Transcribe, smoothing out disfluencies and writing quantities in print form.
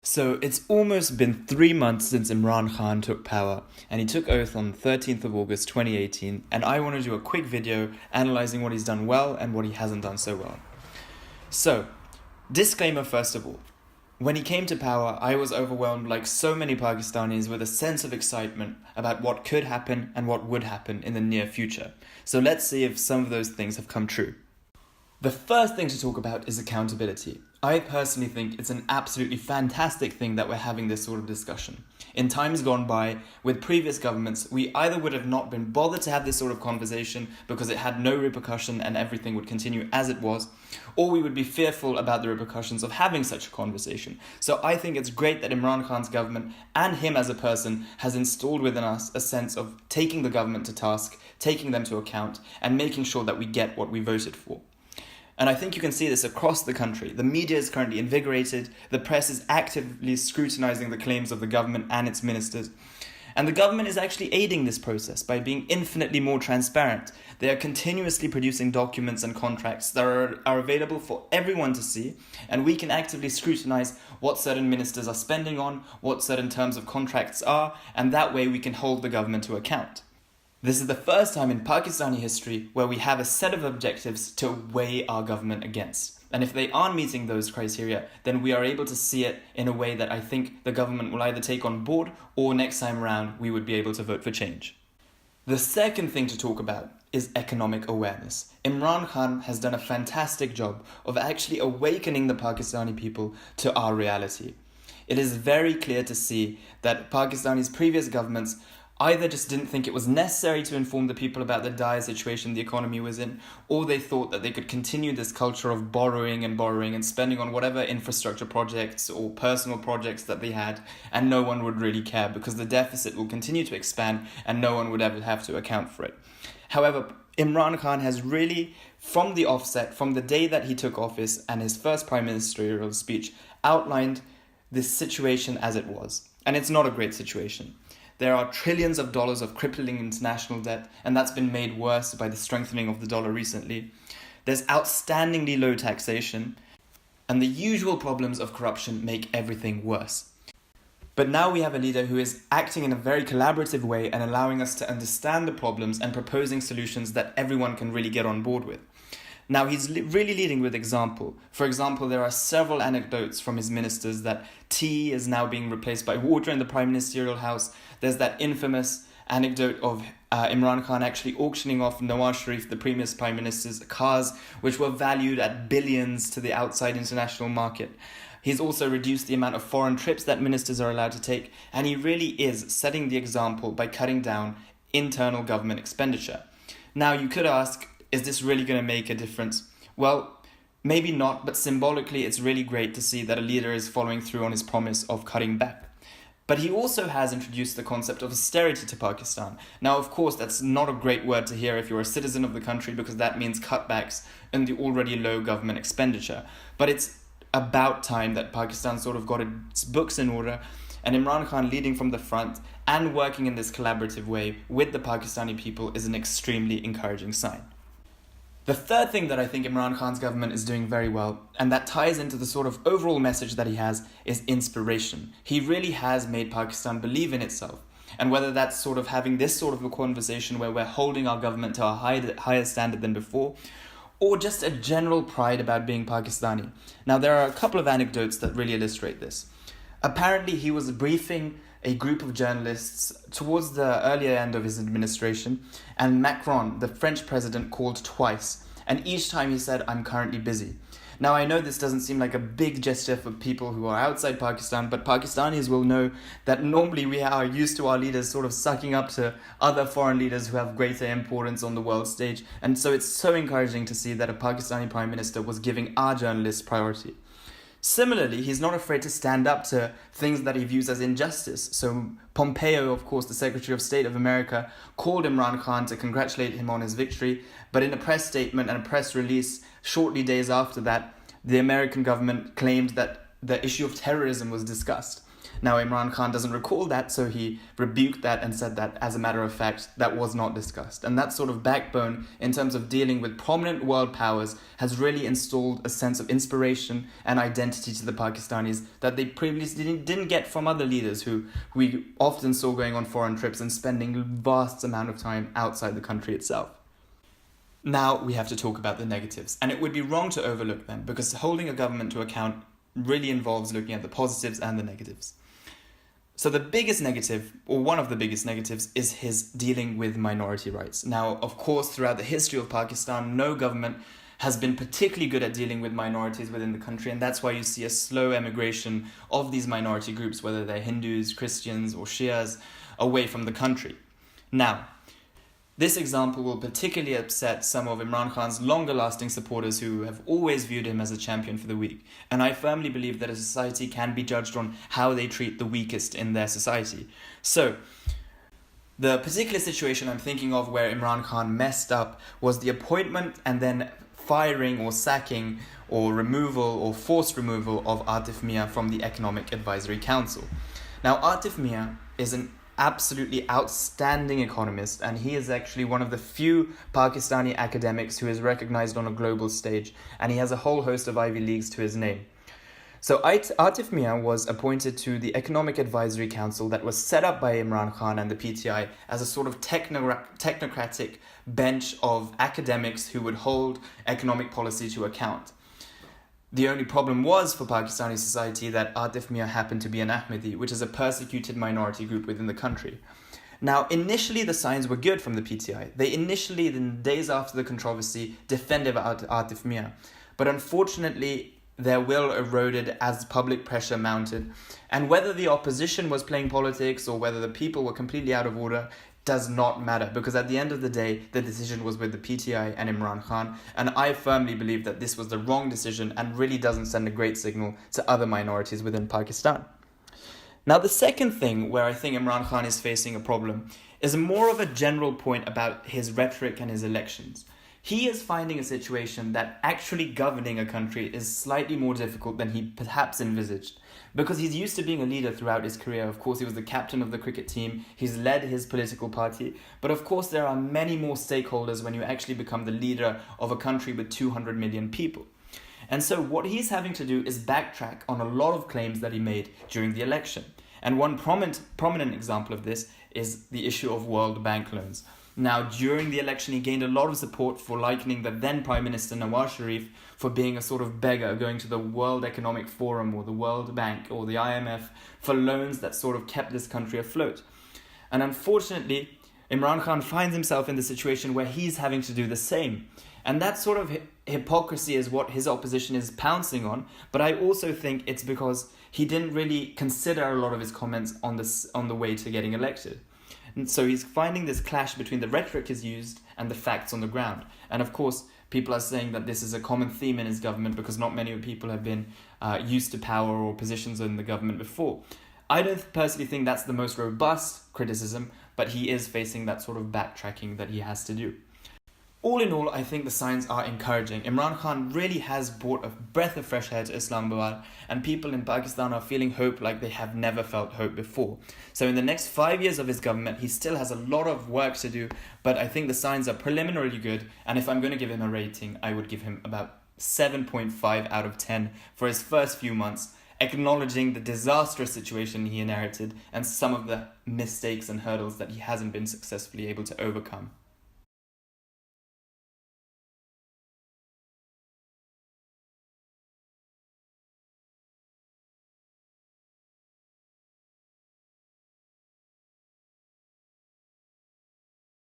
So it's almost been 3 months since Imran Khan took power, and he took oath on the 13th of August 2018, and I want to do a quick video analysing what he's done well and what he hasn't done so well. So, disclaimer first of all. When he came to power, I was overwhelmed like so many Pakistanis with a sense of excitement about what could happen and what would happen in the near future. So let's see if some of those things have come true. The first thing to talk about is accountability. I personally think it's an absolutely fantastic thing that we're having this sort of discussion. In times gone by, with previous governments, we either would have not been bothered to have this sort of conversation because it had no repercussion and everything would continue as it was, or we would be fearful about the repercussions of having such a conversation. So I think it's great that Imran Khan's government and him as a person has installed within us a sense of taking the government to task, taking them to account, and making sure that we get what we voted for. And I think you can see this across the country. The media is currently invigorated, the press is actively scrutinizing the claims of the government and its ministers. And the government is actually aiding this process by being infinitely more transparent. They are continuously producing documents and contracts that are available for everyone to see, and we can actively scrutinize what certain ministers are spending on, what certain terms of contracts are, and that way we can hold the government to account. This is the first time in Pakistani history where we have a set of objectives to weigh our government against. And if they aren't meeting those criteria, then we are able to see it in a way that I think the government will either take on board or next time around we would be able to vote for change. The second thing to talk about is economic awareness. Imran Khan has done a fantastic job of actually awakening the Pakistani people to our reality. It is very clear to see that Pakistani's previous governments either just didn't think it was necessary to inform the people about the dire situation the economy was in, or they thought that they could continue this culture of borrowing and spending on whatever infrastructure projects or personal projects that they had, and no one would really care because the deficit will continue to expand and no one would ever have to account for it. However, Imran Khan has really, from the offset, from the day that he took office and his first prime ministerial speech, outlined this situation as it was. And it's not a great situation. There are trillions of dollars of crippling international debt, and that's been made worse by the strengthening of the dollar recently. There's outstandingly low taxation, and the usual problems of corruption make everything worse. But now we have a leader who is acting in a very collaborative way and allowing us to understand the problems and proposing solutions that everyone can really get on board with. Now, he's really leading with example. For example, there are several anecdotes from his ministers that tea is now being replaced by water in the Prime Ministerial House. There's that infamous anecdote of Imran Khan actually auctioning off Nawaz Sharif, the previous Prime Minister's cars, which were valued at billions to the outside international market. He's also reduced the amount of foreign trips that ministers are allowed to take, and he really is setting the example by cutting down internal government expenditure. Now, you could ask, is this really going to make a difference? Well, maybe not, but symbolically it's really great to see that a leader is following through on his promise of cutting back. But he also has introduced the concept of austerity to Pakistan. Now, of course, that's not a great word to hear if you're a citizen of the country because that means cutbacks in the already low government expenditure. But it's about time that Pakistan sort of got its books in order, and Imran Khan leading from the front and working in this collaborative way with the Pakistani people is an extremely encouraging sign. The third thing that I think Imran Khan's government is doing very well, and that ties into the sort of overall message that he has, is inspiration. He really has made Pakistan believe in itself. And whether that's sort of having this sort of a conversation where we're holding our government to a higher standard than before, or just a general pride about being Pakistani. Now, there are a couple of anecdotes that really illustrate this. Apparently, he was briefing a group of journalists towards the earlier end of his administration, and Macron, the French president, called twice, and each time he said, "I'm currently busy." Now, I know this doesn't seem like a big gesture for people who are outside Pakistan, but Pakistanis will know that normally we are used to our leaders sort of sucking up to other foreign leaders who have greater importance on the world stage, and so it's so encouraging to see that a Pakistani prime minister was giving our journalists priority. Similarly, he's not afraid to stand up to things that he views as injustice. So Pompeo, of course, the Secretary of State of America, called Imran Khan to congratulate him on his victory. But in a press statement and a press release shortly days after that, the American government claimed that the issue of terrorism was discussed. Now, Imran Khan doesn't recall that, so he rebuked that and said that, as a matter of fact, that was not discussed. And that sort of backbone, in terms of dealing with prominent world powers, has really installed a sense of inspiration and identity to the Pakistanis that they previously didn't get from other leaders who we often saw going on foreign trips and spending vast amount of time outside the country itself. Now we have to talk about the negatives, and it would be wrong to overlook them, because holding a government to account really involves looking at the positives and the negatives. So the biggest negative, or one of the biggest negatives, is his dealing with minority rights. Now, of course, throughout the history of Pakistan, no government has been particularly good at dealing with minorities within the country, and that's why you see a slow emigration of these minority groups, whether they're Hindus, Christians, or Shias, away from the country. Now, this example will particularly upset some of Imran Khan's longer-lasting supporters who have always viewed him as a champion for the weak. And I firmly believe that a society can be judged on how they treat the weakest in their society. So, the particular situation I'm thinking of where Imran Khan messed up was the appointment and then firing or sacking or removal or forced removal of Atif Mia from the Economic Advisory Council. Now, Atif Mia is an absolutely outstanding economist, and he is actually one of the few Pakistani academics who is recognized on a global stage, and he has a whole host of Ivy Leagues to his name. So Atif Mia was appointed to the Economic Advisory Council that was set up by Imran Khan and the PTI as a sort of technocratic bench of academics who would hold economic policy to account. The only problem was for Pakistani society that Atif Mia happened to be an Ahmadi, which is a persecuted minority group within the country. Now, initially the signs were good from the PTI. They initially, in the days after the controversy, defended Atif Mia. But unfortunately, their will eroded as public pressure mounted. And whether the opposition was playing politics or whether the people were completely out of order does not matter, because at the end of the day, the decision was with the PTI and Imran Khan, and I firmly believe that this was the wrong decision and really doesn't send a great signal to other minorities within Pakistan. Now, the second thing where I think Imran Khan is facing a problem is more of a general point about his rhetoric and his elections. He is finding a situation that actually governing a country is slightly more difficult than he perhaps envisaged. Because he's used to being a leader throughout his career. Of course, he was the captain of the cricket team. He's led his political party. But of course, there are many more stakeholders when you actually become the leader of a country with 200 million people. And so what he's having to do is backtrack on a lot of claims that he made during the election. And one prominent example of this is the issue of World Bank loans. Now, during the election, he gained a lot of support for likening the then Prime Minister Nawaz Sharif for being a sort of beggar going to the World Economic Forum or the World Bank or the IMF for loans that sort of kept this country afloat. And unfortunately, Imran Khan finds himself in the situation where he's having to do the same. And that sort of hypocrisy is what his opposition is pouncing on. But I also think it's because he didn't really consider a lot of his comments on the way to getting elected. And so he's finding this clash between the rhetoric he's used and the facts on the ground. And of course, people are saying that this is a common theme in his government because not many people have been used to power or positions in the government before. I don't personally think that's the most robust criticism, but he is facing that sort of backtracking that he has to do. All in all, I think the signs are encouraging. Imran Khan really has brought a breath of fresh air to Islamabad, and people in Pakistan are feeling hope like they have never felt hope before. So in the next 5 years of his government, he still has a lot of work to do, but I think the signs are preliminarily good, and if I'm going to give him a rating, I would give him about 7.5 out of 10 for his first few months, acknowledging the disastrous situation he inherited and some of the mistakes and hurdles that he hasn't been successfully able to overcome.